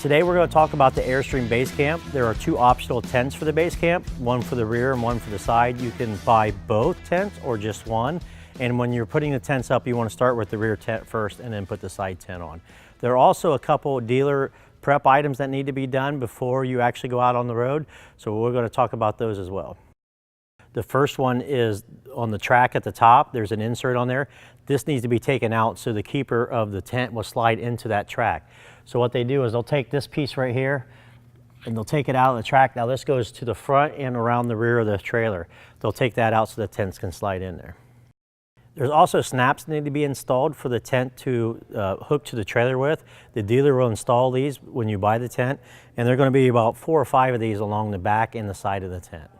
Today we're going to talk about the Airstream Basecamp. There are two optional tents for the Basecamp, one for the rear and one for the side. You can buy both tents or just one. And when you're putting the tents up, you want to start with the rear tent first and then put the side tent on. There are also a couple dealer prep items that need to be done before you actually go out on the road. So we're going to talk about those as well. The first one is on the track at the top. There's an insert on there. This needs to be taken out so the keeper of the tent will slide into that track. So what they do is they'll take this piece right here and they'll take it out of the track. Now this goes to the front and around the rear of the trailer. They'll take that out so the tents can slide in there. There's also snaps that need to be installed for the tent to hook to the trailer with. The dealer will install these when you buy the tent, and they're going to be about 4 or 5 of these along the back and the side of the tent.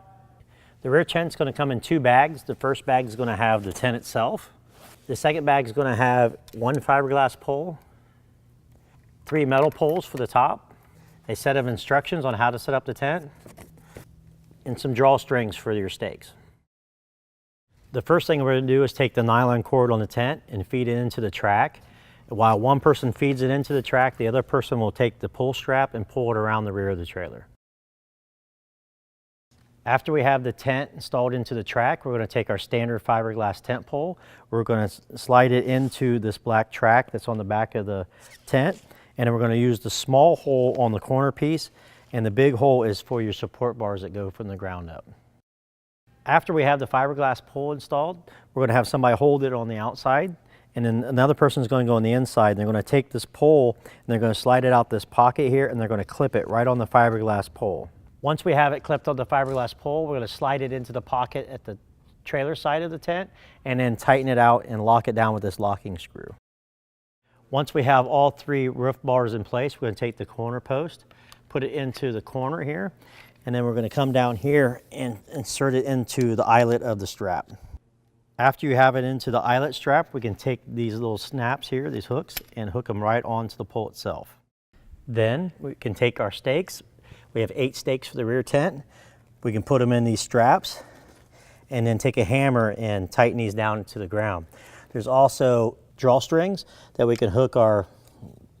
The rear tent's going to come in 2 bags. The first bag is going to have the tent itself. The second bag is going to have 1 fiberglass pole, 3 metal poles for the top, a set of instructions on how to set up the tent, and some drawstrings for your stakes. The first thing we're going to do is take the nylon cord on the tent and feed it into the track. While one person feeds it into the track, the other person will take the pull strap and pull it around the rear of the trailer. After we have the tent installed into the track, we're going to take our standard fiberglass tent pole. We're going to slide it into this black track that's on the back of the tent, and then we're going to use the small hole on the corner piece, and the big hole is for your support bars that go from the ground up. After we have the fiberglass pole installed, we're going to have somebody hold it on the outside, and then another person is going to go on the inside. And they're going to take this pole and they're going to slide it out this pocket here, and they're going to clip it right on the fiberglass pole. Once we have it clipped on the fiberglass pole, we're going to slide it into the pocket at the trailer side of the tent and then tighten it out and lock it down with this locking screw. Once we have all 3 roof bars in place, we're going to take the corner post, put it into the corner here, and then we're going to come down here and insert it into the eyelet of the strap. After you have it into the eyelet strap, we can take these little snaps here, these hooks, and hook them right onto the pole itself. Then we can take our stakes. We have 8 stakes for the rear tent. We can put them in these straps and then take a hammer and tighten these down to the ground. There's also drawstrings that we can hook our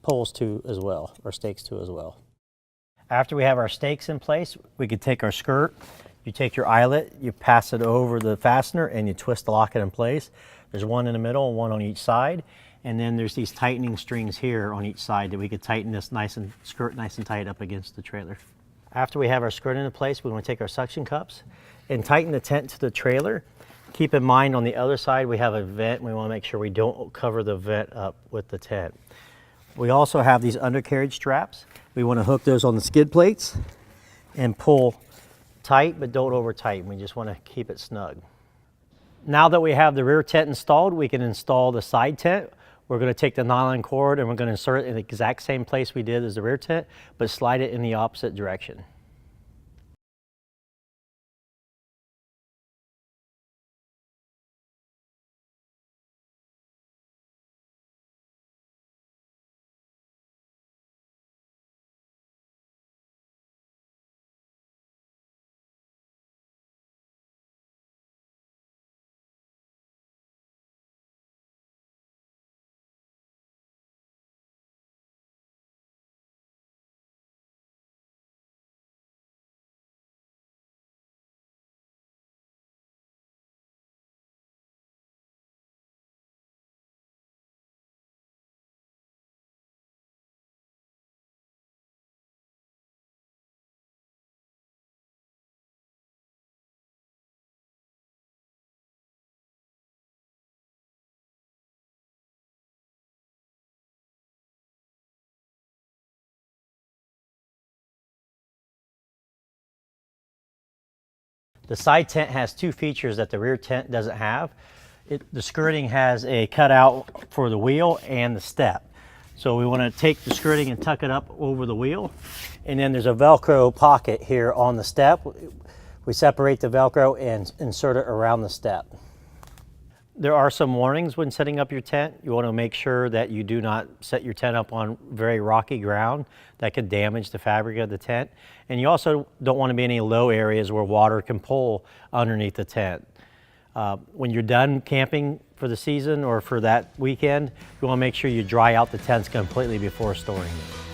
poles to as well, or stakes to as well. After we have our stakes in place, we can take our skirt, you take your eyelet, you pass it over the fastener and you twist to lock it in place. There's one in the middle and one on each side. And then there's these tightening strings here on each side that we could tighten this skirt nice and tight up against the trailer. After we have our skirt in place, we want to take our suction cups and tighten the tent to the trailer. Keep in mind on the other side we have a vent. We want to make sure we don't cover the vent up with the tent. We also have these undercarriage straps. We want to hook those on the skid plates and pull tight, but don't over tighten. We just want to keep it snug. Now that we have the rear tent installed, we can install the side tent. We're going to take the nylon cord and we're going to insert it in the exact same place we did as the rear tent, but slide it in the opposite direction. The side tent has 2 features that the rear tent doesn't have. The skirting has a cutout for the wheel and the step. So we want to take the skirting and tuck it up over the wheel. And then there's a Velcro pocket here on the step. We separate the Velcro and insert it around the step. There are some warnings when setting up your tent. You want to make sure that you do not set your tent up on very rocky ground that could damage the fabric of the tent. And you also don't want to be in any low areas where water can pull underneath the tent. When you're done camping for the season or for that weekend, you want to make sure you dry out the tents completely before storing them.